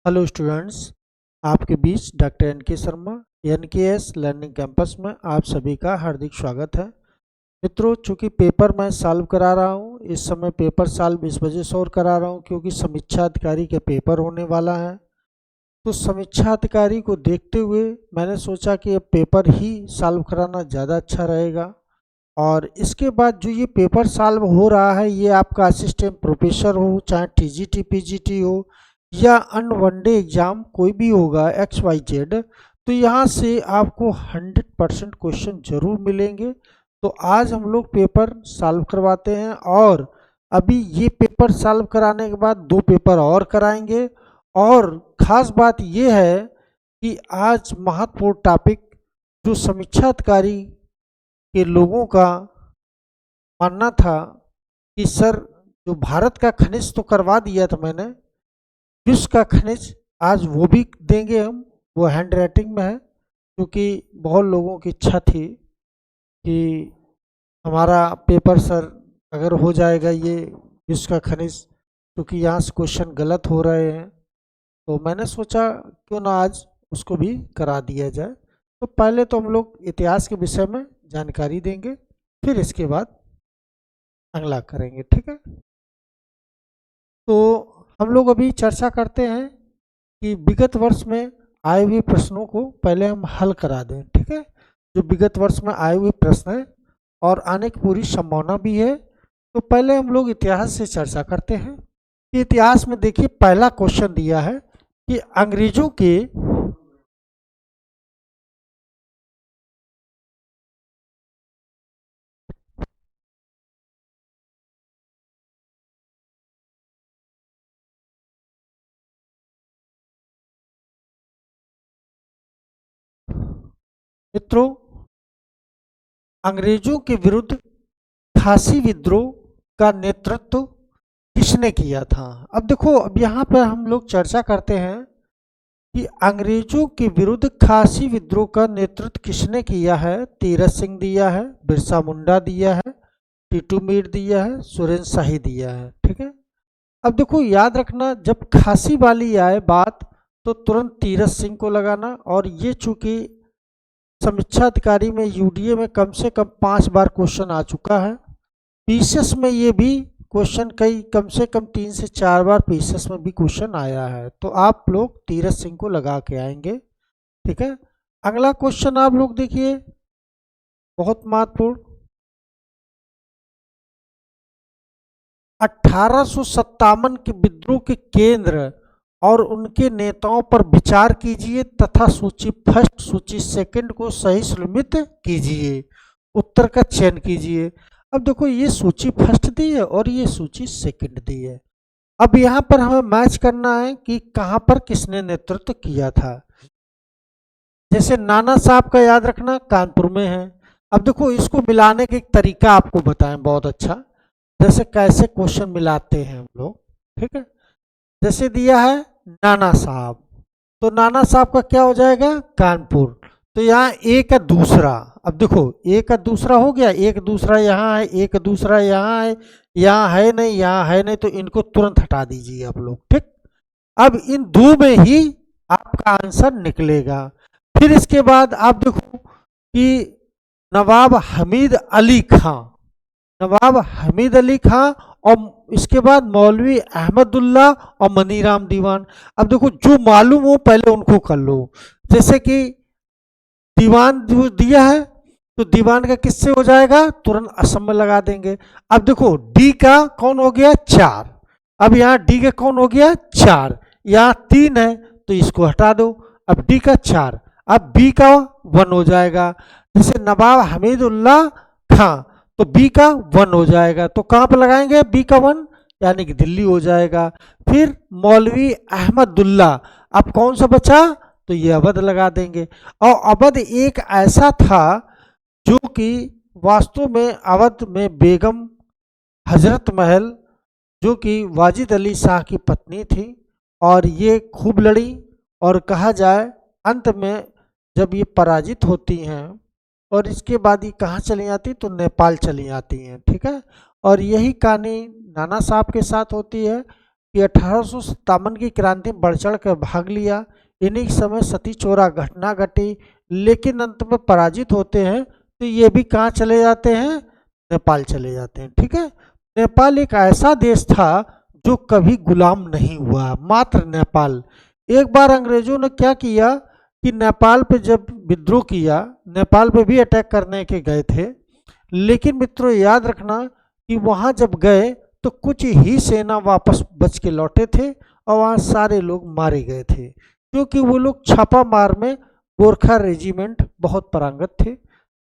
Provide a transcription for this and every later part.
Hello students, आपके बीच doctor N के Sharma एन.के.एस learning campus में आप सभी का हार्दिक स्वागत है। मित्रों, चूंकि पेपर मैं सॉल्व करा रहा हूँ, इस समय पेपर सॉल्व इस वजह से और करा रहा हूँ क्योंकि समीक्षा अधिकारी के पेपर होने वाला है। तो समीक्षा अधिकारी को देखते हुए मैंने सोचा कि अब पेपर ही सॉल्व कराना ज़्यादा अच्छा रहेगा। और इसके बाद जो ये पेपर सॉल्व हो रहा है, ये आपका असिस्टेंट प्रोफेसर हो, चाहे टीजीटी पीजीटी हो या अन्य वनडे एग्जाम कोई भी होगा XYZ, तो यहाँ से आपको 100% क्वेश्चन जरूर मिलेंगे। तो आज हम लोग पेपर सॉल्व करवाते हैं और अभी ये पेपर सॉल्व कराने के बाद 2 पेपर और कराएंगे। और ख़ास बात ये है कि आज महत्वपूर्ण टॉपिक जो समीक्षा अधिकारी के लोगों का मानना था कि सर, जो भारत का खनिज तो करवा दिया था मैंने, विश्व का खनिज आज वो भी देंगे हम। वो हैंड राइटिंग में है क्योंकि बहुत लोगों की इच्छा थी कि हमारा पेपर सर अगर हो जाएगा ये विश्व का खनिज, क्योंकि यहाँ से क्वेश्चन गलत हो रहे हैं, तो मैंने सोचा क्यों ना आज उसको भी करा दिया जाए। तो पहले तो हम लोग इतिहास के विषय में जानकारी देंगे, फिर इसके बाद अगला करेंगे, ठीक है। तो हम लोग अभी चर्चा करते हैं कि विगत वर्ष में आए हुए प्रश्नों को पहले हम हल करा दें, ठीक है। जो विगत वर्ष में आए हुए प्रश्न हैं और आने की पूरी संभावना भी है, तो पहले हम लोग इतिहास से चर्चा करते हैं कि इतिहास में देखिए पहला क्वेश्चन दिया है कि अंग्रेजों के मित्रों, अंग्रेजों के विरुद्ध खासी विद्रोह का नेतृत्व किसने किया था। अब देखो, अब यहाँ पर हम लोग चर्चा करते हैं कि अंग्रेजों के विरुद्ध खासी विद्रोह का नेतृत्व किसने किया है। तीरथ सिंह दिया है, बिरसा मुंडा दिया है, टीटू मीर दिया है, सुरेंद्र शाही दिया है, ठीक है। अब देखो, याद रखना, जब खासी वाली आए बात तो तुरंत तीरथ सिंह को लगाना। और ये चूंकि समीक्षा अधिकारी में यूडीए में कम से कम 5 बार क्वेश्चन आ चुका है, पीसीएस में ये भी क्वेश्चन कई कम से कम 3 से 4 बार पीसीएस में भी क्वेश्चन आया है, तो आप लोग तीरथ सिंह को लगा के आएंगे, ठीक है। अगला क्वेश्चन आप लोग देखिए, बहुत महत्वपूर्ण। 1857 के विद्रोह के केंद्र और उनके नेताओं पर विचार कीजिए तथा सूची फर्स्ट सूची सेकंड को सही सुलमित कीजिए, उत्तर का चयन कीजिए। अब देखो, ये सूची फर्स्ट दी है और ये सूची सेकंड दी है। अब यहाँ पर हमें मैच करना है कि कहाँ पर किसने नेतृत्व किया था। जैसे नाना साहब का याद रखना कानपुर में है। अब देखो, इसको मिलाने का एक तरीका आपको बताएं बहुत अच्छा, जैसे कैसे क्वेश्चन मिलाते हैं हम लोग, ठीक है। जैसे दिया है नाना साहब, तो नाना साहब का क्या हो जाएगा, कानपुर। तो यहाँ ए का दूसरा, अब देखो ए का दूसरा हो गया, एक दूसरा यहाँ है, एक दूसरा यहाँ है, यहाँ है नहीं, यहाँ है नहीं, तो इनको तुरंत हटा दीजिए आप लोग, ठीक। अब इन दो में ही आपका आंसर निकलेगा। फिर इसके बाद आप देखो कि नवाब हमीद अली खां, नवाब हमीद अली खां और इसके बाद मौलवी अहमदुल्ला और मनीराम दीवान। अब देखो, जो मालूम हो पहले उनको कर लो। जैसे कि दीवान जो दिया है, तो दीवान का किससे हो जाएगा, तुरंत असम में लगा देंगे। अब देखो, डी का कौन हो गया, 4। अब यहाँ डी का कौन हो गया, 4, यहाँ 3 है तो इसको हटा दो। अब डी का 4, अब बी का 1 हो जाएगा। जैसे नवाब हमीदुल्ला खां, तो बी का 1 हो जाएगा, तो कहाँ पर लगाएंगे, बी का 1, यानी कि दिल्ली हो जाएगा। फिर मौलवी अहमदुल्ला, अब कौन सा बचा, तो ये अवध लगा देंगे। और अवध एक ऐसा था जो कि वास्तव में अवध में बेगम हजरत महल, जो कि वाजिद अली शाह की पत्नी थी, और ये खूब लड़ी, और कहा जाए अंत में जब ये पराजित होती हैं और इसके बाद ये कहाँ चली जाती, तो नेपाल चली जाती हैं, ठीक है। और यही कहानी नाना साहब के साथ होती है कि 1857 की क्रांति में बढ़ चढ़ कर भाग लिया। इन्हीं समय सती चोरा घटना घटी, लेकिन अंत में पराजित होते हैं तो ये भी कहाँ चले जाते हैं, नेपाल चले जाते हैं। ठीक है, नेपाल एक ऐसा देश था जो कभी गुलाम नहीं हुआ, मात्र नेपाल। एक बार अंग्रेजों ने क्या किया कि नेपाल पे जब विद्रोह किया, नेपाल पे भी अटैक करने के गए थे, लेकिन मित्रों याद रखना कि वहाँ जब गए तो कुछ ही सेना वापस बच के लौटे थे और वहाँ सारे लोग मारे गए थे, क्योंकि वो लोग छापा मार में गोरखा रेजिमेंट बहुत पारंगत थे।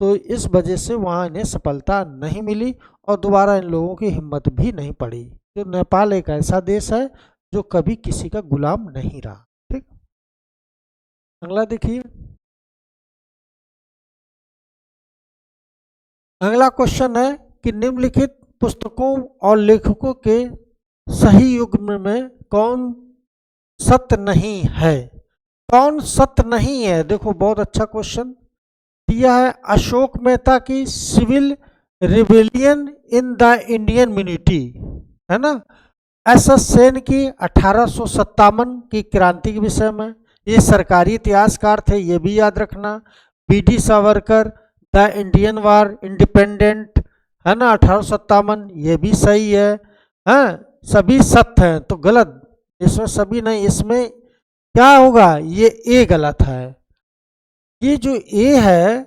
तो इस वजह से वहाँ इन्हें सफलता नहीं मिली और दोबारा इन लोगों की हिम्मत भी नहीं पड़ी। तो नेपाल एक ऐसा देश है जो कभी किसी का गुलाम नहीं रहा। ठीक, अगला देखिए। अगला क्वेश्चन है कि निम्नलिखित पुस्तकों और लेखकों के सही युग में कौन सत्य नहीं है। कौन सत्य नहीं है, देखो बहुत अच्छा क्वेश्चन दिया है। अशोक मेहता की civil rebellion in the Indian mutiny, है ना। एस एस सेन की 1857 की क्रांति के विषय में, ये सरकारी इतिहासकार थे, ये भी याद रखना। B D Savarkar the Indian war independent, है ना, 1857, ये भी सही है। हाँ, सभी सत्य हैं तो गलत, इसमें सभी नहीं, इसमें क्या होगा, ये ए गलत है। ये जो ए है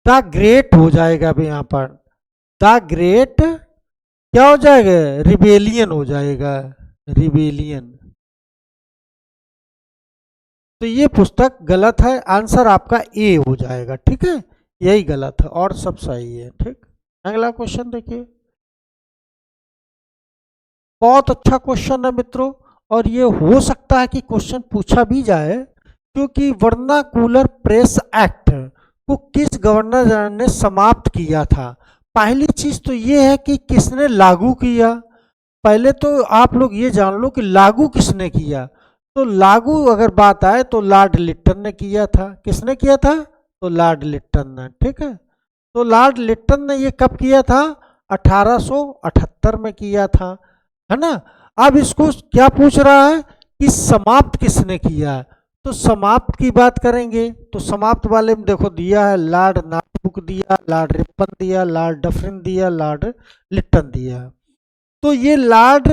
द ग्रेट हो जाएगा अभी यहाँ पर, द ग्रेट क्या हो जाएगा, रिबेलियन हो जाएगा, रिबेलियन। तो ये पुस्तक गलत है, आंसर आपका ए हो जाएगा। ठीक है, यही गलत है और सब सही है। ठीक, अगला क्वेश्चन देखिए। बहुत अच्छा क्वेश्चन है मित्रों, और ये हो सकता है कि क्वेश्चन पूछा भी जाए, क्योंकि वर्नाकुलर प्रेस एक्ट को किस गवर्नर जनरल ने समाप्त किया था। पहली चीज तो ये है कि किसने लागू किया। पहले तो आप लोग ये जान लो कि लागू किसने किया। तो लागू अगर बात आए तो लॉर्ड लिट्टन ने किया था। किसने किया था, तो लॉर्ड लिट्टन ने। ठीक है, तो लॉर्ड लिट्टन ने ये कब किया था, 1878 में किया था, है ना। अब इसको क्या पूछ रहा है कि समाप्त किसने किया है, तो समाप्त की बात करेंगे तो समाप्त वाले में देखो दिया है लॉर्ड नार्थ दिया, लॉर्ड रिपन दिया, लॉर्ड डफरिन दिया, लॉर्ड लिट्टन दिया। तो ये लॉर्ड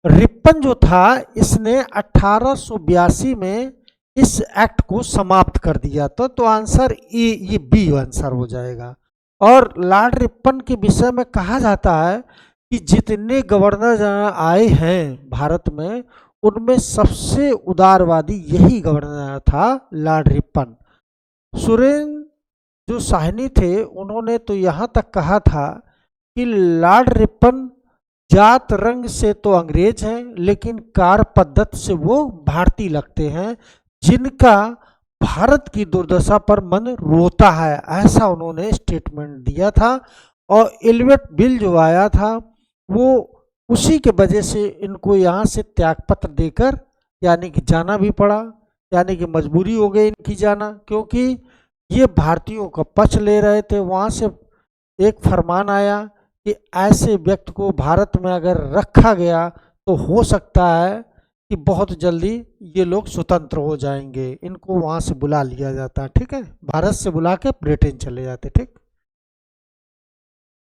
रिपन जो था, इसने 1882 में इस एक्ट को समाप्त कर दिया था। तो आंसर ए, ये बी आंसर हो जाएगा। और लॉर्ड रिपन के विषय में कहा जाता है कि जितने गवर्नर जनरल आए हैं भारत में, उनमें सबसे उदारवादी यही गवर्नर था, लॉर्ड रिपन। सुरेन जो साहनी थे, उन्होंने तो यहाँ तक कहा था कि लॉर्ड रिपन जात रंग से तो अंग्रेज हैं, लेकिन कार्य पद्धति से वो भारतीय लगते हैं, जिनका भारत की दुर्दशा पर मन रोता है, ऐसा उन्होंने स्टेटमेंट दिया था। और एलिवेट बिल जो आया था, वो उसी के वजह से इनको यहाँ से त्यागपत्र देकर यानी कि जाना भी पड़ा, यानी कि मजबूरी हो गई इनकी जाना, क्योंकि ये भारतीयों का पक्ष ले रहे थे। वहाँ से एक फरमान आया कि ऐसे व्यक्ति को भारत में अगर रखा गया तो हो सकता है कि बहुत जल्दी ये लोग स्वतंत्र हो जाएंगे। इनको वहाँ से बुला लिया जाता है। ठीक है, भारत से बुला के ब्रिटेन चले जाते। ठीक,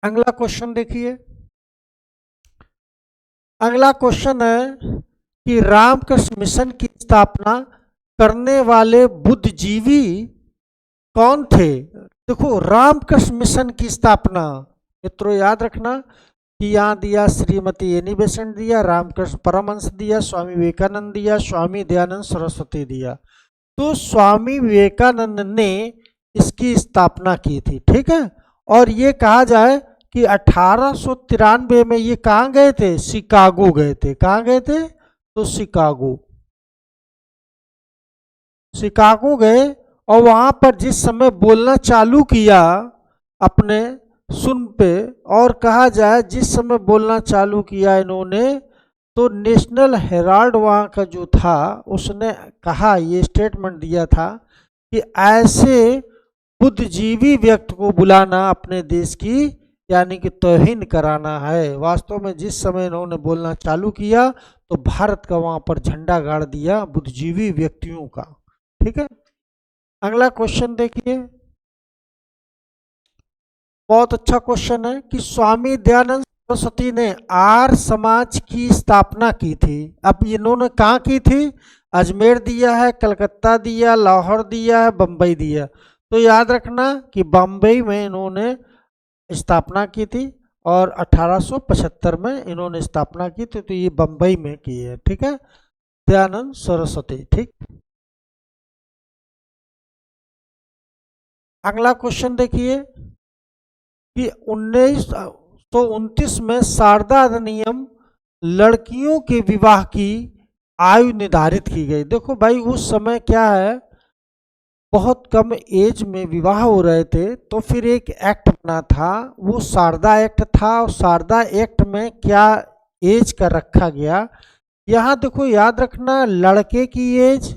अगला क्वेश्चन देखिए। अगला क्वेश्चन है कि रामकृष्ण मिशन की स्थापना करने वाले बुद्धिजीवी कौन थे। देखो, रामकृष्ण मिशन की स्थापना मित्रों याद रखना कि यहाँ दिया श्रीमती एनी बेसेंट दिया, रामकृष्ण परमहंस दिया, स्वामी विवेकानंद दिया, स्वामी दयानंद सरस्वती दिया। तो स्वामी विवेकानंद ने इसकी स्थापना की थी। ठीक है, और ये कहा जाए कि 1893 में ये कहाँ गए थे, शिकागो गए थे। कहाँ गए थे, तो शिकागो। शिकागो गए और वहाँ पर जिस समय बोलना चालू किया अपने सुन पे, और कहा जाए जिस समय बोलना चालू किया इन्होंने, तो नेशनल हेराल्ड वहाँ का जो था, उसने कहा, ये स्टेटमेंट दिया था कि ऐसे बुद्धिजीवी व्यक्ति को बुलाना अपने देश की यानी कि तौहीन कराना है। वास्तव में जिस समय इन्होंने बोलना चालू किया तो भारत का वहां पर झंडा गाड़ दिया बुद्धिजीवी व्यक्तियों का। ठीक है, अगला क्वेश्चन देखिए, बहुत अच्छा क्वेश्चन है कि स्वामी दयानंद सरस्वती ने आर्य समाज की स्थापना की थी। अब इन्होंने कहाँ की थी? अजमेर दिया है, कलकत्ता दिया, लाहौर दिया है, बम्बई दिया। तो याद रखना कि बम्बई में इन्होंने स्थापना की थी और 1875 में इन्होंने स्थापना की थी, तो ये बम्बई में की है। ठीक है, दयानंद सरस्वती। ठीक, अगला क्वेश्चन देखिए कि 1929 में शारदा अधिनियम लड़कियों के विवाह की आयु निर्धारित की गई। देखो भाई, उस समय क्या है, बहुत कम एज में विवाह हो रहे थे, तो फिर एक एक्ट बना था, वो शारदा एक्ट था। और शारदा एक्ट में क्या एज का रखा गया, यहाँ देखो याद रखना, लड़के की एज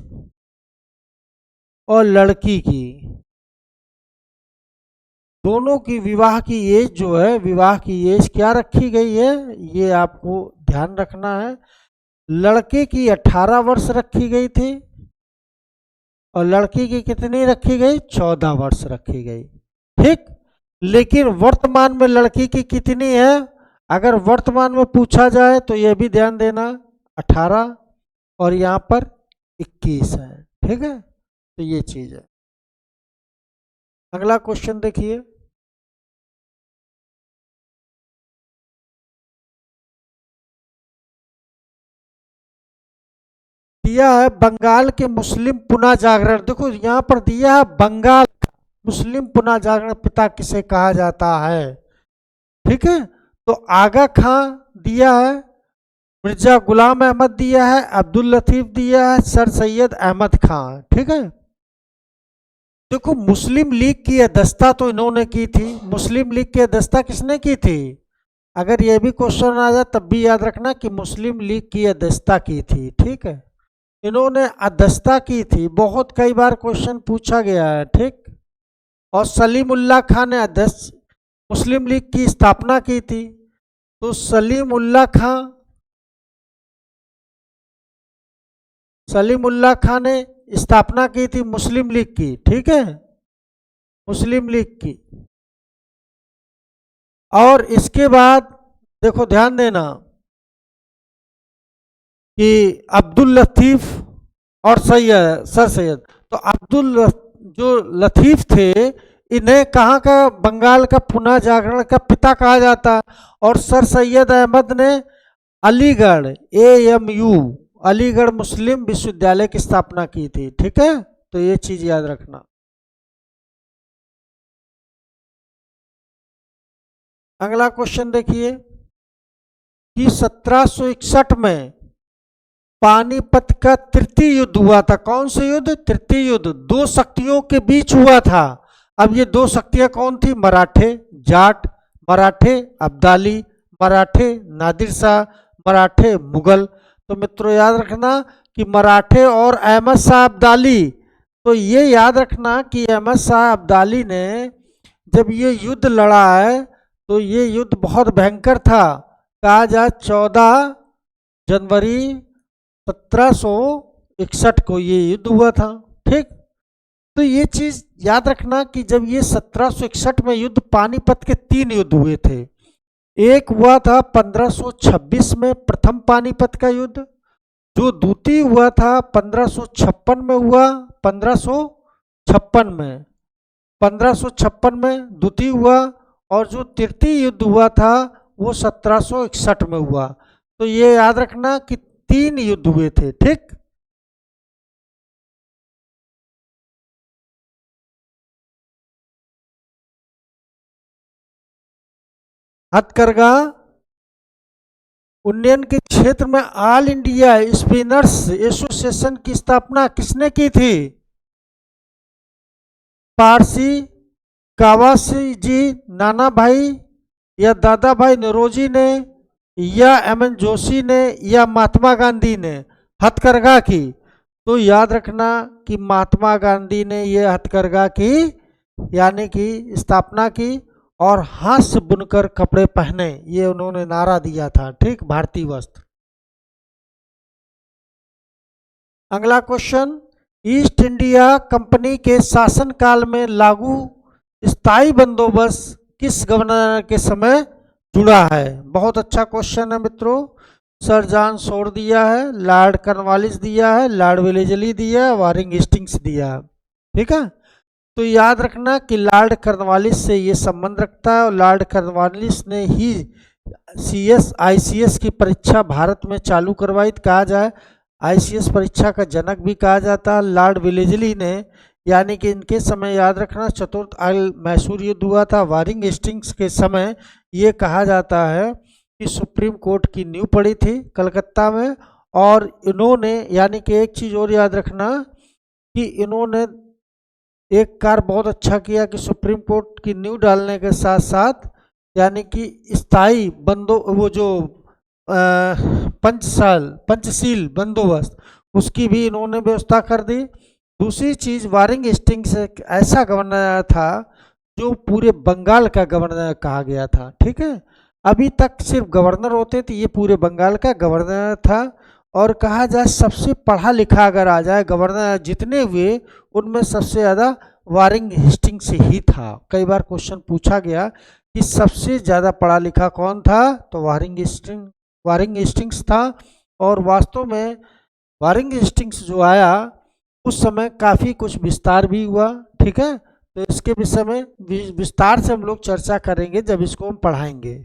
और लड़की की, दोनों की विवाह की एज जो है, विवाह की एज क्या रखी गई है, ये आपको ध्यान रखना है। लड़के की 18 वर्ष रखी गई थी और लड़की की कितनी रखी गई? 14 वर्ष रखी गई। ठीक, लेकिन वर्तमान में लड़की की कितनी है? अगर वर्तमान में पूछा जाए तो यह भी ध्यान देना, 18 और यहाँ पर 21 है। ठीक है, तो ये चीज है। अगला क्वेश्चन देखिए, दिया है बंगाल के मुस्लिम पुनः जागरण। देखो यहाँ पर दिया है बंगाल मुस्लिम पुनः जागरण पिता किसे कहा जाता है। ठीक है, तो आगा खां दिया है, मिर्जा गुलाम अहमद दिया है, अब्दुल लतीफ दिया है, सर सैयद अहमद खां। ठीक है, देखो मुस्लिम लीग की अध्यक्षता तो इन्होंने की थी। मुस्लिम लीग की अध्यक्षता किसने की थी? अगर ये भी क्वेश्चन आ जाए तब भी याद रखना कि मुस्लिम लीग की अध्यक्षता की थी। ठीक है, इन्होंने अध्यक्षता की थी, बहुत कई बार क्वेश्चन पूछा गया है। ठीक, और सलीमुल्लाह खां ने अध्यक्ष मुस्लिम लीग की स्थापना की थी। तो सलीमुल्लाह खां ने स्थापना की थी मुस्लिम लीग की। ठीक है, मुस्लिम लीग की। और इसके बाद देखो ध्यान देना कि अब्दुल लतीफ और सर सैयद, तो जो लतीफ थे, इन्हें कहाँ का बंगाल का पुनः जागरण का पिता कहा जाता। और सर सैयद अहमद ने अलीगढ़ AMU अलीगढ़ मुस्लिम विश्वविद्यालय की स्थापना की थी। ठीक है, तो ये चीज याद रखना। अगला क्वेश्चन देखिए कि 1761 में पानीपत का तृतीय युद्ध हुआ था। कौन सा युद्ध? तृतीय युद्ध, दो शक्तियों के बीच हुआ था। अब ये दो शक्तियां कौन थी? मराठे जाट, मराठे अब्दाली, मराठे नादिर शाह, मराठे मुगल। तो मित्रों याद रखना कि मराठे और अहमद शाह अब्दाली, तो ये याद रखना कि अहमद शाह अब्दाली ने जब ये युद्ध लड़ा है तो ये युद्ध बहुत भयंकर था। कहा जाए 14 जनवरी 1761 को ये युद्ध हुआ था। ठीक, तो ये चीज याद रखना कि जब ये 1761 में युद्ध, पानीपत के 3 युद्ध हुए थे। एक हुआ था 1526 में प्रथम पानीपत का युद्ध, जो द्वितीय हुआ था 1556 में हुआ, 1556 में द्वितीय हुआ, और जो तृतीय युद्ध हुआ था वो 1761 में हुआ। तो ये याद रखना कि 3 युद्ध हुए थे। ठीक, हथकरघा उन्नयन के क्षेत्र में ऑल इंडिया स्पिनर्स एसोसिएशन की स्थापना किसने की थी? पारसी कावासी जी, नाना भाई या दादा भाई नौरोजी ने, या MN जोशी ने, या महात्मा गांधी ने हथकरघा की? तो याद रखना कि महात्मा गांधी ने ये हथकरघा की यानी कि स्थापना की, और हाथ से बुनकर कपड़े पहने, ये उन्होंने नारा दिया था। ठीक, भारतीय वस्त्र। अगला क्वेश्चन, ईस्ट इंडिया कंपनी के शासनकाल में लागू स्थायी बंदोबस्त किस गवर्नर के समय जुड़ा है? बहुत अच्छा क्वेश्चन है मित्रों। सर जॉन शोर दिया है, लॉर्ड कॉर्नवालिस दिया है, लॉर्ड वेलेजली दिया है, वारिंग हेस्टिंग्स दिया है। ठीक है, तो याद रखना कि लॉर्ड कॉर्नवालिस से ये संबंध रखता है और लॉर्ड कॉर्नवालिस ने ही आईसीएस की परीक्षा भारत में चालू करवाई। कहा जाए आईसीएस परीक्षा का जनक भी कहा जाता है लॉर्ड वेलेजली ने, यानी कि इनके समय याद रखना चतुर्थ मैसूर युद्ध हुआ था। वारिंग हेस्टिंग्स के समय ये कहा जाता है कि सुप्रीम कोर्ट की नींव पड़ी थी कलकत्ता में, और इन्होंने, यानी कि एक चीज़ और याद रखना कि इन्होंने एक कार्य बहुत अच्छा किया कि सुप्रीम कोर्ट की नींव डालने के साथ साथ, यानी कि स्थायी वो जो पंचशील बंदोबस्त, उसकी भी इन्होंने व्यवस्था कर दी। दूसरी चीज़, वारिंग हेस्टिंग्स एक ऐसा गवर्नर था जो पूरे बंगाल का गवर्नर कहा गया था। ठीक है, अभी तक सिर्फ गवर्नर होते थे, ये पूरे बंगाल का गवर्नर था। और कहा जाए सबसे पढ़ा लिखा अगर आ जाए गवर्नर जितने हुए, उनमें सबसे ज़्यादा वारिंग हेस्टिंग्स ही था। कई बार क्वेश्चन पूछा गया कि सबसे ज़्यादा पढ़ा लिखा कौन था, तो वारिंग हेस्टिंग्स था। और वास्तव में वारिंग हेस्टिंग्स जो आया उस समय काफ़ी कुछ विस्तार भी हुआ। ठीक है, तो इसके विषय में विस्तार से हम लोग चर्चा करेंगे जब इसको हम पढ़ाएंगे।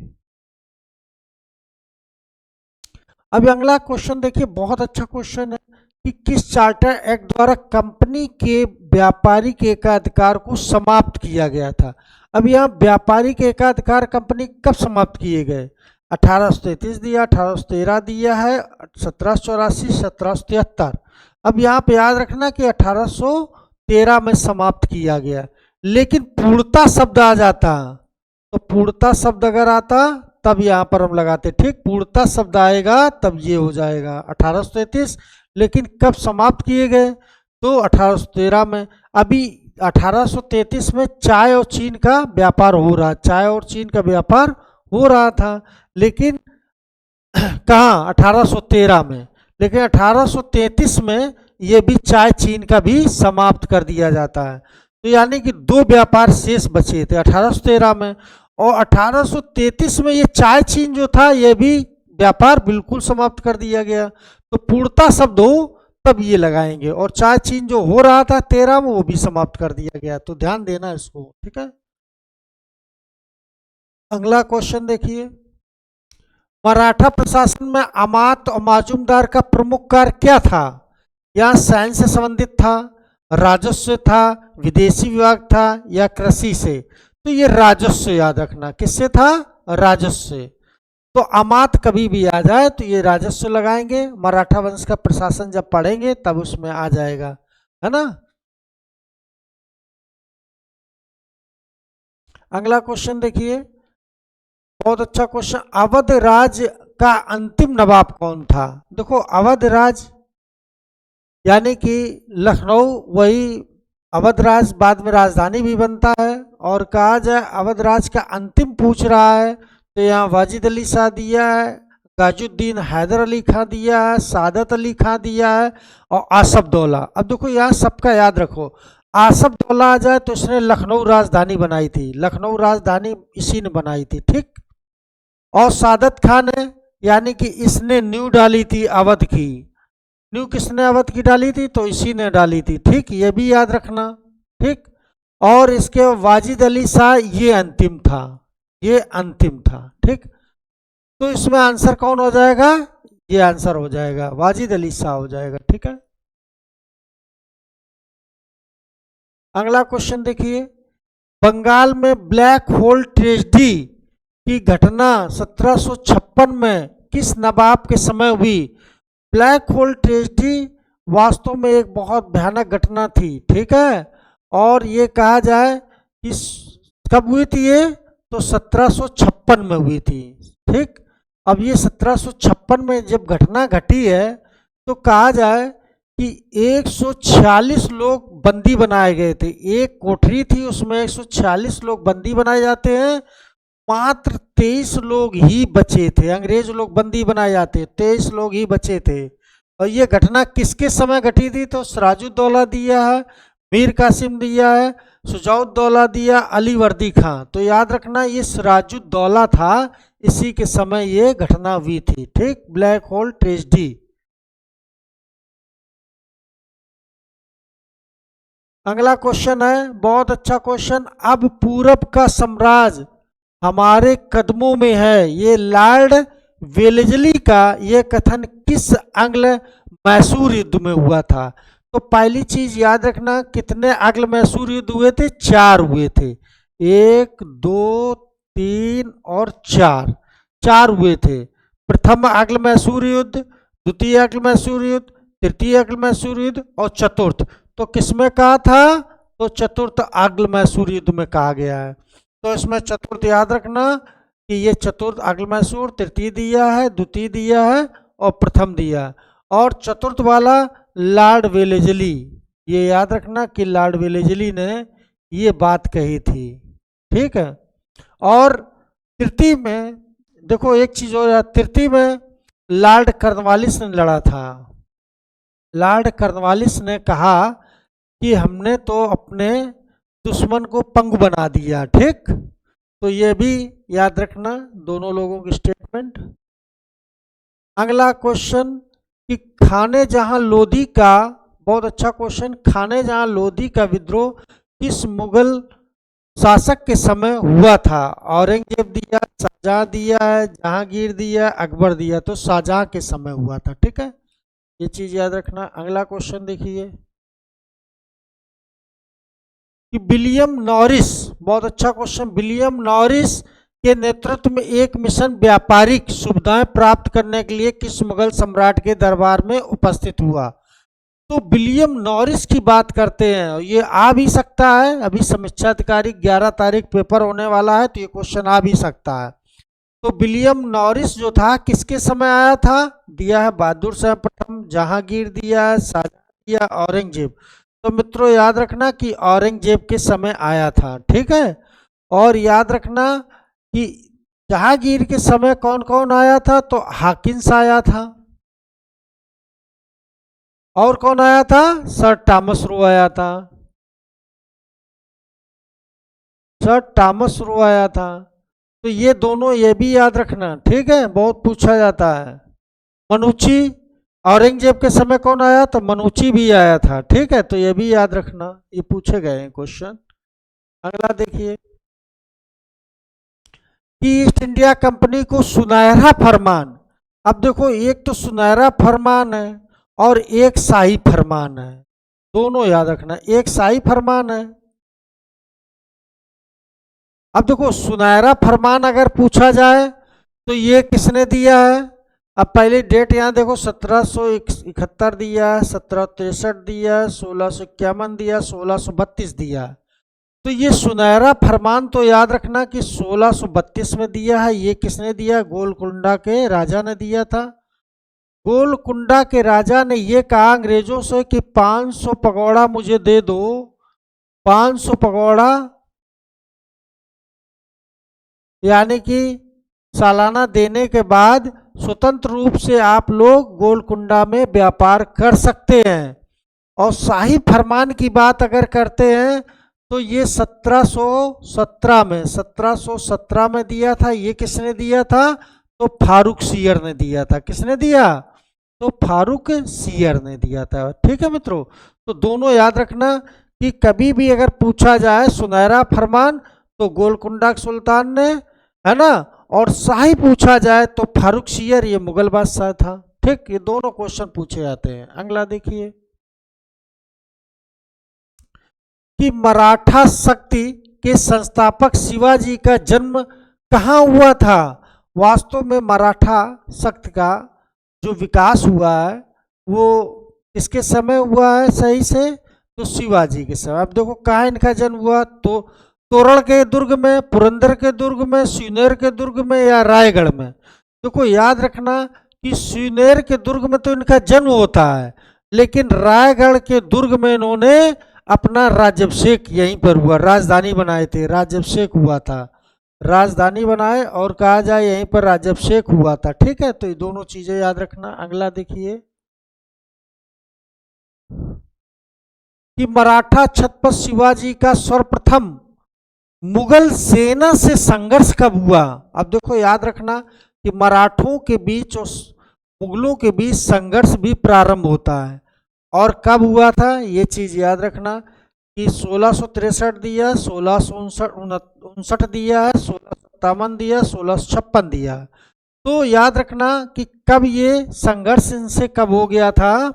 अब अगला क्वेश्चन देखिए, बहुत अच्छा क्वेश्चन है कि किस चार्टर एक्ट द्वारा कंपनी के व्यापारिक एकाधिकार को समाप्त किया गया था? अब यहाँ व्यापारिक एकाधिकार कंपनी कब समाप्त किए गए? 1833 दिया, 1813 दिया है, 1784, 1773। अब यहाँ पे याद रखना कि 1813 में समाप्त किया गया, लेकिन पूर्णता शब्द आ जाता, तो पूर्णता शब्द अगर आता तब यहाँ पर हम लगाते। ठीक, पूर्णता शब्द आएगा तब ये हो जाएगा 1833। लेकिन कब समाप्त किए गए? तो 1813 में। अभी 1833 में चाय और चीन का व्यापार हो रहा, चाय और चीन का व्यापार हो रहा था, लेकिन कहाँ? 1813 में। लेकिन 1833 में ये भी चाय चीन का भी समाप्त कर दिया जाता है। तो यानी कि दो व्यापार शेष बचे थे 1813 में, और 1833 में ये चाय चीन जो था ये भी व्यापार बिल्कुल समाप्त कर दिया गया। तो पूर्णता शब्द हो तब ये लगाएंगे, और चाय चीन जो हो रहा था 13 में वो भी समाप्त कर दिया गया। तो ध्यान देना इसको। ठीक है, अगला क्वेश्चन देखिए, मराठा प्रशासन में अमात्य और माजूमदार का प्रमुख कार्य क्या था? यहाँ सैन्य से संबंधित था, राजस्व था, विदेशी विभाग था, या कृषि से? तो ये राजस्व याद रखना, किससे था? राजस्व से। तो अमात्य कभी भी आ जाए तो ये राजस्व लगाएंगे। मराठा वंश का प्रशासन जब पढ़ेंगे तब उसमें आ जाएगा, है ना। अगला क्वेश्चन देखिए, बहुत अच्छा क्वेश्चन, अवध राज का अंतिम नवाब कौन था? देखो अवध राज यानी कि लखनऊ, वही अवध राज बाद में राजधानी भी बनता है। और कहा जाए अवध राज का अंतिम पूछ रहा है तो यहाँ वाजिद अली शाह दिया है, गाजुद्दीन हैदर अली खां दिया है, सादत अली खां दिया है, और आसफ दौला। अब देखो यहाँ सबका याद रखो, आसफ दौला आ जाए तो इसने लखनऊ राजधानी बनाई थी, लखनऊ राजधानी इसी ने बनाई थी। ठीक, और सादत खान ने, यानी कि इसने नींव डाली थी अवध की। नींव किसने अवध की डाली थी? तो इसी ने डाली थी। ठीक, ये भी याद रखना। ठीक, और इसके वाजिद अली शाह ये अंतिम था, ये अंतिम था। ठीक, तो इसमें आंसर कौन हो जाएगा? ये आंसर हो जाएगा वाजिद अली शाह हो जाएगा। ठीक है, अगला क्वेश्चन देखिए, बंगाल में ब्लैक होल ट्रेजेडी की घटना 1756 में किस नवाब के समय हुई? ब्लैक होल ट्रेजेडी वास्तव में एक बहुत भयानक घटना थी। ठीक है, और ये कहा जाए कि कब हुई थी ये? तो 1756 में हुई थी। ठीक, अब ये 1756 में जब घटना घटी है तो कहा जाए कि 146 लोग बंदी बनाए गए थे। एक कोठरी थी, उसमें 146 लोग बंदी बनाए जाते हैं, मात्र 23 लोग ही बचे थे। अंग्रेज लोग बंदी बनाए जाते, 23 लोग ही बचे थे। और ये घटना किसके समय घटी थी? तो सिराजुद्दौला दिया है, मीर कासिम दिया है, शुजाउद्दौला दिया, अली वर्दी खां। तो याद रखना ये सिराजुद्दौला था, इसी के समय ये घटना हुई थी। ठीक, ब्लैक होल ट्रेजेडी। अगला क्वेश्चन है, बहुत अच्छा क्वेश्चन। अब पूरब का साम्राज्य हमारे कदमों में है, ये लॉर्ड वेलेस्ली का ये कथन किस अंग्ल मैसूर युद्ध में हुआ था? तो पहली चीज याद रखना, कितने अंग्ल मैसूर युद्ध हुए थे? 4 हुए थे। 1, 2, 3 और 4, 4 हुए थे। प्रथम अंग्ल मैसूर युद्ध, द्वितीय अंग्ल मैसूर युद्ध, तृतीय अंग्ल मैसूर युद्ध और चतुर्थ। तो किसमें कहा था? तो चतुर्थ अंग्ल मैसूर युद्ध में कहा गया है। तो इसमें चतुर्थ याद रखना कि ये चतुर्थ अंग्ल मैसूर, तृतीय दिया है, द्वितीय दिया है और प्रथम दिया है। और चतुर्थ वाला लॉर्ड वेलेस्ली, ये याद रखना कि लॉर्ड वेलेस्ली ने ये बात कही थी। ठीक है। और तृतीय में देखो एक चीज और, तृतीय में लॉर्ड कॉर्नवालिस ने लड़ा था। लॉर्ड कॉर्नवालिस ने कहा कि हमने तो अपने दुश्मन को पंगु बना दिया। ठीक, तो ये भी याद रखना, दोनों लोगों की स्टेटमेंट। अगला क्वेश्चन कि खाने जहां लोधी का, बहुत अच्छा क्वेश्चन, खाने जहां लोधी का विद्रोह किस मुगल शासक के समय हुआ था? औरंगजेब दिया, शाहजहां दिया है, जहांगीर दिया, अकबर दिया। तो शाहजहां के समय हुआ था। ठीक है, ये चीज याद रखना। अगला क्वेश्चन देखिए कि विलियम नॉरिस, बहुत अच्छा क्वेश्चन, विलियम नॉरिस के नेतृत्व में एक मिशन व्यापारिक सुविधाएं प्राप्त करने के लिए किस मुगल सम्राट के दरबार में उपस्थित हुआ? तो विलियम नॉरिस की बात करते हैं, ये आ भी सकता है, अभी समीक्षा अधिकारी 11 तारीख पेपर होने वाला है, तो ये क्वेश्चन आ भी सकता है। तो विलियम नॉरिस जो था किसके समय आया था? दिया है बहादुर शाह प्रथम, जहांगीर दिया है, शाहजहां दिया, औरंगजेब। तो मित्रों याद रखना कि औरंगजेब के समय आया था। ठीक है। और याद रखना कि जहांगीर के समय कौन कौन आया था? तो हाकिंस आया था। और कौन आया था? सर थॉमस रो आया था। सर थॉमस रो आया था। तो ये दोनों, ये भी याद रखना। ठीक है, बहुत पूछा जाता है। मनुची, औरंगजेब के समय कौन आया? तो मनुची भी आया था। ठीक है, तो ये भी याद रखना, ये पूछे गए हैं क्वेश्चन। अगला देखिए कि ईस्ट इंडिया कंपनी को सुनहरा फरमान, अब देखो एक तो सुनहरा फरमान है और एक शाही फरमान है, दोनों याद रखना। एक शाही फरमान है। अब देखो सुनहरा फरमान अगर पूछा जाए तो ये किसने दिया है? अब पहले डेट यहाँ देखो, 1771 दिया है, 1763 दिया है, 1651 दिया, 1632 दिया। तो ये सुनहरा फरमान तो याद रखना कि 1632 में दिया है। ये किसने दिया? गोलकुंडा के राजा ने दिया था। गोलकुंडा के राजा ने ये कहा अंग्रेजों से कि 500 पगोड़ा मुझे दे दो, 500 पगोड़ा, यानी कि सालाना देने के बाद स्वतंत्र रूप से आप लोग गोलकुंडा में व्यापार कर सकते हैं। और शाही फरमान की बात अगर करते हैं तो ये 1717 में दिया था। ये किसने दिया था? तो फारूक सियर ने दिया था। किसने दिया? तो फारूक सियर ने दिया था। ठीक है मित्रों, तो दोनों याद रखना कि कभी भी अगर पूछा जाए सुनहरा फरमान तो गोलकुंडा सुल्तान ने, है ना, और शाही पूछा जाए तो फारूक सियर, ये मुगल बादशाह था। ठीक, ये दोनों क्वेश्चन पूछे जाते हैं। अगला देखिए कि मराठा शक्ति के संस्थापक शिवाजी का जन्म कहाँ हुआ था? वास्तव में मराठा शक्ति का जो विकास हुआ है वो किसके समय हुआ है सही से? तो शिवाजी के समय। अब देखो कहाँ इनका जन्म हुआ? तो तोरण के दुर्ग में, पुरंदर के दुर्ग में, सीनेर के दुर्ग में या रायगढ़ में? देखो याद रखना कि सीनेर के दुर्ग में तो इनका जन्म होता है, लेकिन रायगढ़ के दुर्ग में इन्होंने अपना राज्याभिषेक यहीं पर हुआ, राजधानी बनाए थे, राज्याभिषेक हुआ था, राजधानी बनाए और कहा जाए यहीं पर राज्याभिषेक हुआ था। ठीक है, तो ये दोनों चीजें याद रखना। अगला देखिए कि मराठा छत्रपति शिवाजी का सर्वप्रथम मुगल सेना से संघर्ष कब हुआ। अब देखो याद रखना कि मराठों के बीच और मुगलों के बीच संघर्ष भी प्रारंभ होता है, और कब हुआ था ये चीज याद रखना कि 1663 दिया, 1659 दिया है, 1657 दिया, 1656 दिया। तो याद रखना कि कब ये संघर्ष इनसे कब हो गया था,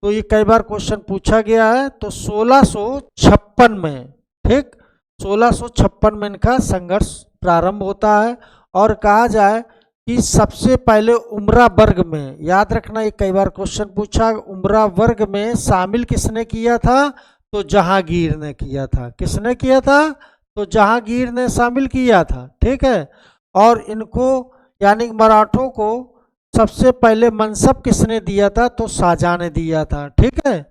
तो ये कई बार क्वेश्चन पूछा गया है। तो 1656 में, ठीक, 1656 में इनका संघर्ष प्रारंभ होता है। और कहा जाए कि सबसे पहले उमरा वर्ग में, याद रखना ये कई बार क्वेश्चन पूछा, उमरा वर्ग में शामिल किसने किया था, तो जहांगीर ने किया था। किसने किया था, तो जहांगीर ने शामिल किया था। ठीक है, और इनको यानी मराठों को सबसे पहले मनसब किसने दिया था, तो शाहजहां ने दिया था। ठीक है,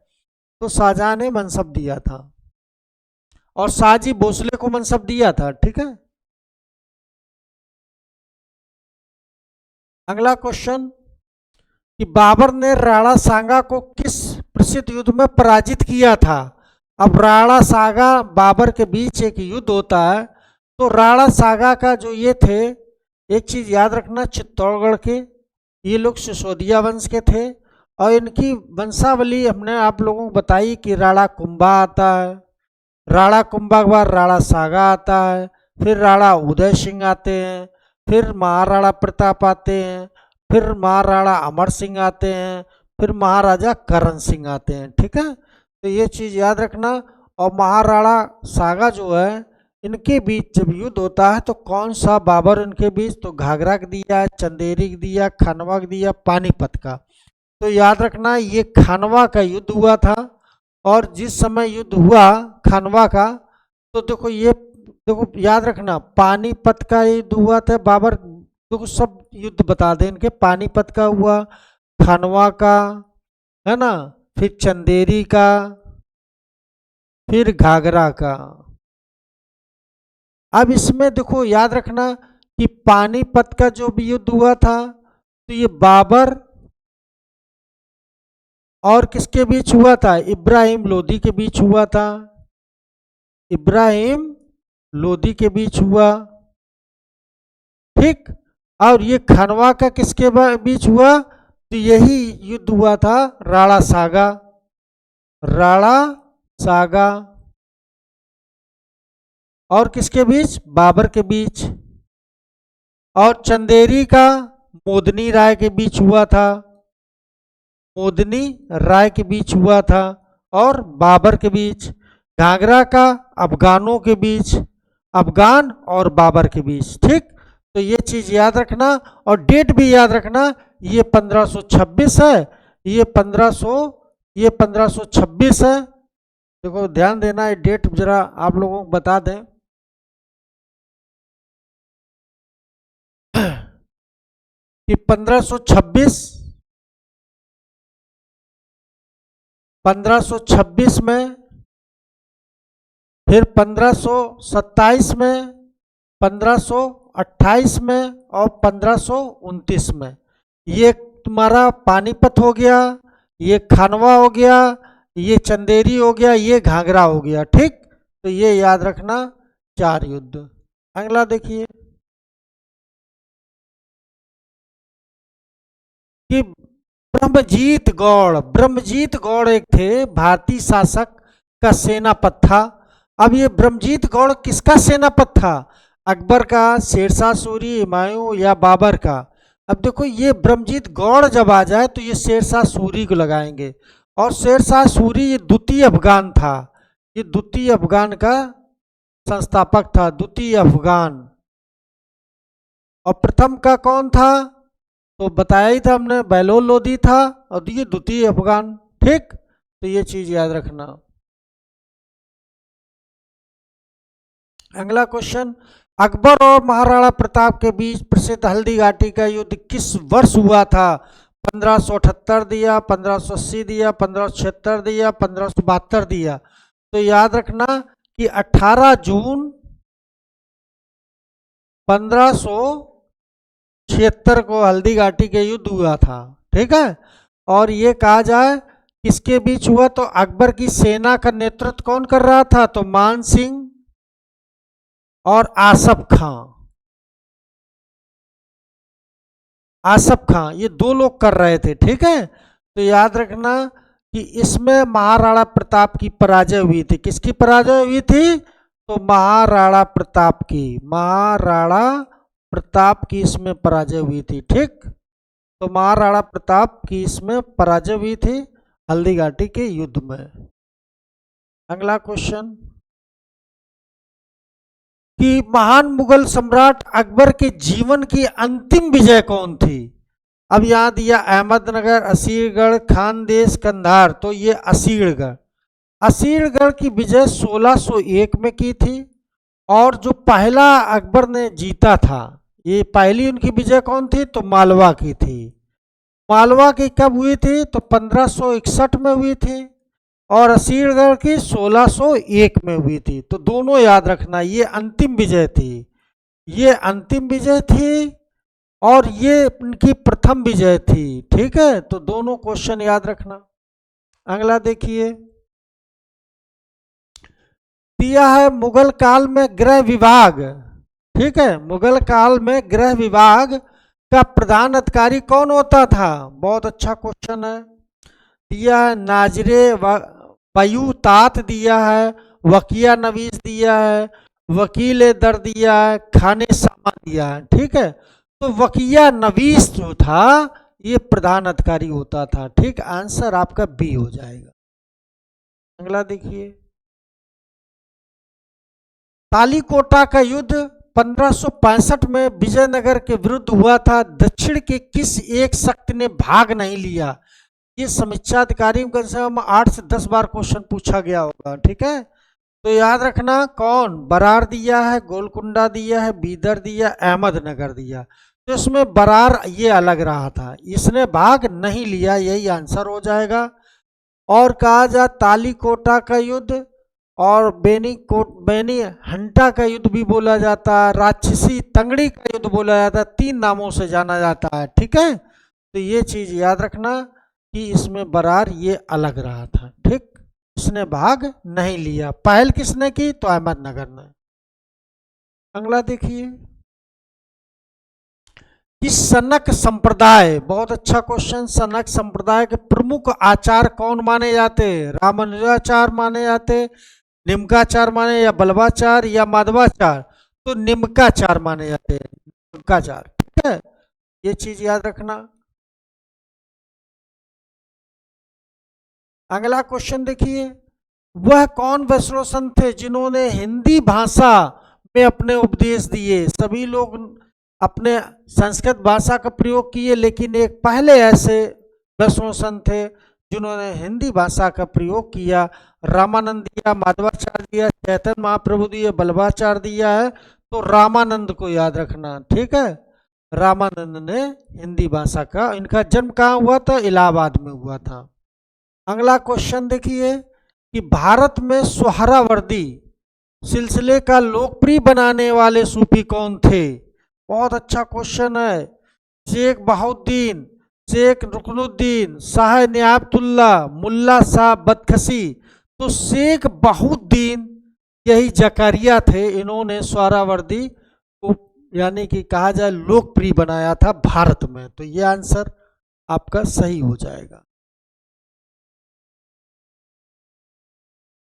तो शाहजहां ने मनसब दिया था और शाहजी भोसले को मनसब दिया था। ठीक है, अगला क्वेश्चन कि बाबर ने राणा सांगा को किस प्रसिद्ध युद्ध में पराजित किया था। अब राणा सांगा बाबर के बीच एक युद्ध होता है, तो राणा सांगा का जो ये थे, एक चीज याद रखना, चित्तौड़गढ़ के ये लोग सिसोदिया वंश के थे, और इनकी वंशावली हमने आप लोगों को बताई कि राणा कुंभा आता है, राणा कुंभा के बाद राणा सांगा आता है, फिर राणा उदय सिंह आते हैं, फिर महाराणा प्रताप आते हैं, फिर महाराणा अमर सिंह आते हैं, फिर महाराजा करण सिंह आते हैं। ठीक है, तो ये चीज़ याद रखना। और महाराणा सांगा जो है, इनके बीच जब युद्ध होता है तो कौन सा बाबर इनके बीच, तो घाघरा का दिया, चंदेरी का दिया, खानवा का दिया, पानीपत का। तो याद रखना ये खानवा का युद्ध हुआ था, और जिस समय युद्ध हुआ खानवा का, तो देखो ये, देखो याद रखना पानीपत का युद्ध हुआ था। बाबर देखो सब युद्ध बता दें इनके, पानीपत का हुआ, खानवा का, है ना, फिर चंदेरी का, फिर घाघरा का। अब इसमें देखो याद रखना कि पानीपत का जो भी युद्ध हुआ था, तो ये बाबर और किसके बीच हुआ था, इब्राहिम लोदी के बीच हुआ था, इब्राहिम लोदी के बीच हुआ। ठीक, और ये खानवा का किसके बीच हुआ, तो यही युद्ध हुआ था राणा सागा, राणा सागा, और किसके बीच, बाबर के बीच। और चंदेरी का मोदनी राय के बीच हुआ था, मोदनी राय के बीच हुआ था और बाबर के बीच। घाघरा का अफगानों के बीच, अफगान और बाबर के बीच। ठीक, तो ये चीज याद रखना, और डेट भी याद रखना, ये 1526 है, ये 1526 है। देखो ध्यान देना, ये डेट जरा आप लोगों को बता दें कि 1526 में, फिर 1527 में, 1528 में और 1529 में। ये तुम्हारा पानीपत हो गया, ये खानवा हो गया, ये चंदेरी हो गया, ये घाघरा हो गया। ठीक, तो ये याद रखना 4 युद्ध। अगला देखिए कि ब्रह्मजीत गौड़ एक थे भारतीय शासक का सेनापति था। अब ये ब्रह्मजीत गौड़ किसका सेनापति था, अकबर का, शेरशाह सूरी, हुमायूं या बाबर का। अब देखो ये ब्रह्मजीत गौड़ जब आ जाए तो ये शेरशाह सूरी को लगाएंगे, और शेरशाह सूरी ये द्वितीय अफगान था, ये द्वितीय अफगान का संस्थापक था, द्वितीय अफगान। और प्रथम का कौन था, तो बताया ही था हमने, बहलोल लोदी था, और ये द्वितीय अफगान। ठीक, तो ये चीज याद रखना। अगला क्वेश्चन, अकबर और महाराणा प्रताप के बीच प्रसिद्ध हल्दी घाटी का युद्ध किस वर्ष हुआ था। 1578 दिया, 1580 दिया, 1576 दिया, 1572 दिया। तो याद रखना कि 18 जून 1576 को हल्दी घाटी के युद्ध हुआ था। ठीक है, और ये कहा जाए किसके बीच हुआ, तो अकबर की सेना का नेतृत्व कौन कर रहा था, तो मान सिंह और आसफ खां। आसफ खां ये दो लोग कर रहे थे। ठीक है, तो याद रखना कि इसमें महाराणा प्रताप की पराजय हुई थी। किसकी पराजय हुई थी, तो महाराणा प्रताप की, महाराणा प्रताप की इसमें पराजय हुई थी। ठीक, तो महाराणा प्रताप की इसमें पराजय हुई थी हल्दी घाटी के युद्ध में। अगला क्वेश्चन कि महान मुगल सम्राट अकबर के जीवन की अंतिम विजय कौन थी। अब यहाँ दिया अहमदनगर, असीरगढ़, खानदेश, कंधार। तो ये असीरगढ़, असीरगढ़ की विजय 1601 में की थी। और जो पहला अकबर ने जीता था, ये पहली उनकी विजय कौन थी, तो मालवा की थी। मालवा की कब हुई थी, तो 1561 में हुई थी। और असीरगढ़ की 1601 में हुई थी। तो दोनों याद रखना, ये अंतिम विजय थी, ये अंतिम विजय थी और ये उनकी प्रथम विजय थी। ठीक है, तो दोनों क्वेश्चन याद रखना। अगला देखिए, दिया है मुगल काल में गृह विभाग। ठीक है, मुगल काल में गृह विभाग का प्रधान अधिकारी कौन होता था। बहुत अच्छा क्वेश्चन है। दिया है नाजरे बयूतात दिया है, वकिया नवीस दिया है, वकील दर दिया है, खाने सामा दिया है। ठीक है, तो वकिया नवीस जो था ये प्रधान अधिकारी होता था। ठीक, आंसर आपका बी हो जाएगा। अगला देखिए, तालीकोटा का युद्ध 1565 में विजयनगर के विरुद्ध हुआ था। दक्षिण के किस एक शक्ति ने भाग नहीं लिया। ये समीक्षा अधिकारी कम से कम 8 से 10 बार क्वेश्चन पूछा गया होगा। ठीक है, तो याद रखना कौन, बरार दिया है, गोलकुंडा दिया है, बीदर दिया, अहमदनगर दिया। तो इसमें बरार ये अलग रहा था, इसने भाग नहीं लिया, यही आंसर हो जाएगा। और कहा जा तालीकोटा का युद्ध और बेनी हंटा का युद्ध भी बोला जाता है, राक्षसी तंगड़ी का युद्ध बोला जाता है, 3 नामों से जाना जाता है। ठीक है, तो ये चीज याद रखना कि इसमें बरार ये अलग रहा था। ठीक, इसने भाग नहीं लिया। पहल किसने की, तो अहमदनगर ने। अगला देखिए, कि सनक संप्रदाय, बहुत अच्छा क्वेश्चन, सनक संप्रदाय के प्रमुख आचार्य कौन माने जाते, रामानुजाचार्य माने जाते, निमकाचार्य माने, या बल्लभाचार्य या माधवाचार्य। तो निमकाचार्य माने जाते हैं, निमकाचार्य। ठीक है, ये चीज याद रखना। अगला क्वेश्चन देखिए, वह कौन वैष्णव संत थे जिन्होंने हिंदी भाषा में अपने उपदेश दिए। सभी लोग अपने संस्कृत भाषा का प्रयोग किए, लेकिन एक पहले ऐसे वैष्णव संत थे जिन्होंने हिंदी भाषा का प्रयोग किया। रामानंद दिया, माधवाचार्य दिया, चैतन्य महाप्रभु दिया, बल्लभाचार्य दिया है। तो रामानंद को याद रखना। ठीक है, रामानंद ने हिंदी भाषा का, इनका जन्म कहाँ हुआ था, इलाहाबाद में हुआ था। अगला क्वेश्चन देखिए, कि भारत में सोहरावर्दी सिलसिले का लोकप्रिय बनाने वाले सूफी कौन थे। बहुत अच्छा क्वेश्चन है। शेख बहाउद्दीन, शेख रुकनुद्दीन, शाह नियामतुल्ला, मुल्ला शाह बदखशी। तो शेख बहाउद्दीन यही जकारिया थे, इन्होंने सोहरावर्दी को यानी कि कहा जाए लोकप्रिय बनाया था भारत में। तो ये आंसर आपका सही हो जाएगा।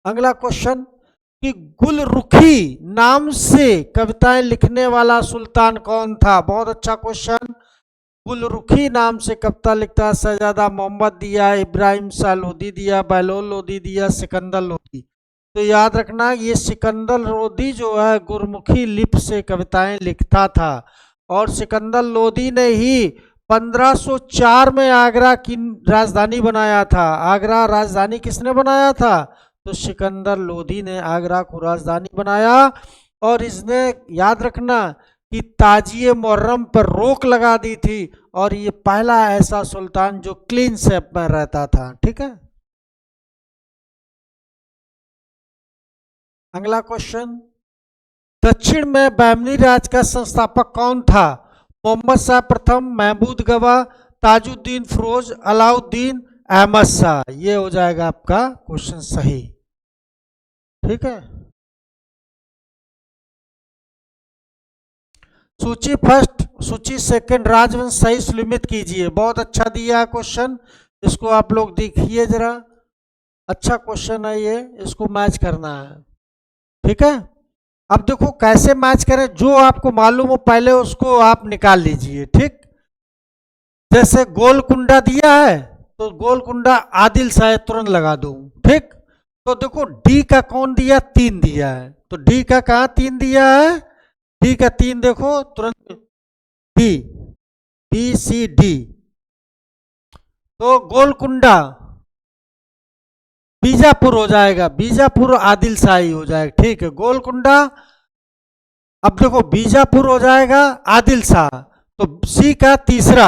अगला क्वेश्चन, कि गुलरुखी नाम से कविताएं लिखने वाला सुल्तान कौन था। बहुत अच्छा क्वेश्चन। गुलरुखी नाम से कविता लिखता शहजादा मोहम्मद दिया, इब्राहिम शाह लोधी दिया, बहलोल लोधी दिया, सिकंदर लोधी। तो याद रखना ये सिकंदर लोधी जो है गुरमुखी लिपि से कविताएं लिखता था। और सिकंदर लोधी ने ही 1504 में आगरा की राजधानी बनाया था। आगरा राजधानी किसने बनाया था, तो सिकंदर लोधी ने आगरा को राजधानी बनाया। और इसने याद रखना कि ताजिए मुहर्रम पर रोक लगा दी थी, और ये पहला ऐसा सुल्तान जो क्लीन शेप में रहता था। ठीक है। अगला क्वेश्चन, दक्षिण में बहमनी राज का संस्थापक कौन था? मोहम्मद शाह प्रथम, महमूद गवा, ताजुद्दीन फिरोज, अलाउद्दीन, अहमद शाह। ये हो जाएगा आपका क्वेश्चन सही। ठीक है। सूची फर्स्ट, सूची सेकंड, राजवंश सही सुलिमित कीजिए। बहुत अच्छा दिया है क्वेश्चन, इसको आप लोग देखिए जरा। अच्छा क्वेश्चन है ये, इसको मैच करना है। ठीक है। अब देखो कैसे मैच करें, जो आपको मालूम हो पहले उसको आप निकाल लीजिए। ठीक, जैसे गोलकुंडा दिया है तो गोलकुंडा आदिल शाह तुरंत लगा दो। ठीक, तो देखो डी का कौन दिया, 3 दिया है, तो डी का कहाँ 3 दिया है, डी का 3 देखो तुरंत, डी, बी सी डी, तो गोलकुंडा बीजापुर हो जाएगा, बीजापुर आदिल शाही हो जाएगा। ठीक है, गोलकुंडा, अब देखो बीजापुर हो जाएगा आदिल शाह, तो सी का तीसरा,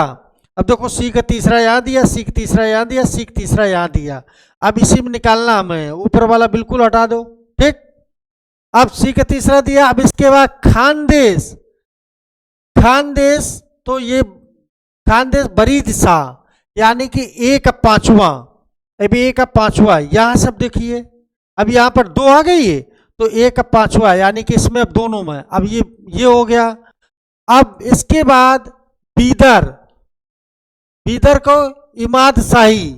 अब देखो सी का तीसरा यहाँ दिया, सी का तीसरा यहाँ दिया, सी का तीसरा यहाँ दिया। अब इसी में निकालना हमें, ऊपर वाला बिल्कुल हटा दो। ठीक, अब सी का तीसरा दिया। अब इसके बाद खानदेश, खानदेश, तो ये खानदेश बरीद शाह, यानी कि ए का 5वां, अभी ए का 5वां यहां सब देखिए, अब यहां पर 2 आ गई है, तो ए का 5वां, यानी कि इसमें अब दोनों में, अब ये हो गया। अब इसके बाद बीदर, बीदर को इमाद शाही,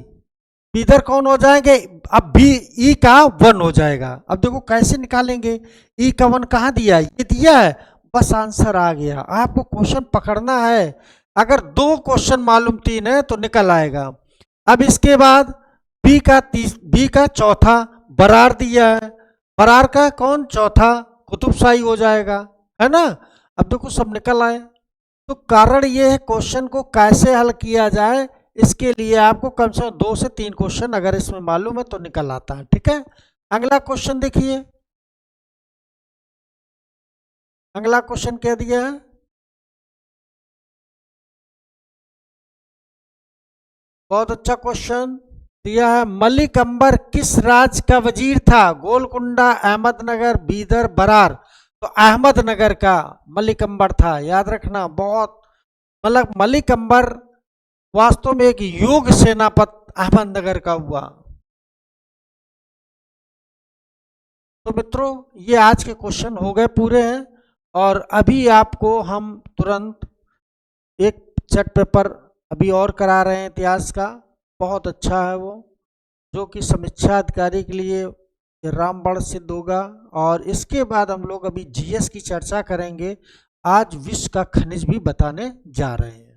बीदर कौन हो जाएंगे, अब बी ई का 1 हो जाएगा। अब देखो कैसे निकालेंगे, ई का 1 कहाँ दिया है, ये दिया है, बस आंसर आ गया। आपको क्वेश्चन पकड़ना है, अगर 2 क्वेश्चन मालूम 3 है तो निकल आएगा। अब इसके बाद बी का चौथा बरार दिया है, बरार का कौन चौथा, कुतुब शाही हो जाएगा, है ना। अब देखो सब निकल आए। तो कारण ये है क्वेश्चन को कैसे हल किया जाए, इसके लिए आपको कम से कम 2 से 3 क्वेश्चन अगर इसमें मालूम है तो निकल आता है। ठीक है। अगला क्वेश्चन देखिए, अगला क्वेश्चन क्या दिया है, बहुत अच्छा क्वेश्चन दिया है। मलिक अंबर किस राज्य का वजीर था? गोलकुंडा, अहमदनगर, बीदर, बरार। तो अहमदनगर का मलिक अंबर था, याद रखना। बहुत मतलब मलिक अंबर वास्तव में एक योग्य सेनापति अहमदनगर का हुआ। तो मित्रों ये आज के क्वेश्चन हो गए पूरे हैं, और अभी आपको हम तुरंत एक सेट पेपर अभी और करा रहे हैं इतिहास का, बहुत अच्छा है वो, जो कि समीक्षा अधिकारी के लिए रामबाण सिद्ध होगा। और इसके बाद हम लोग अभी जीएस की चर्चा करेंगे, आज विश्व का खनिज भी बताने जा रहे हैं।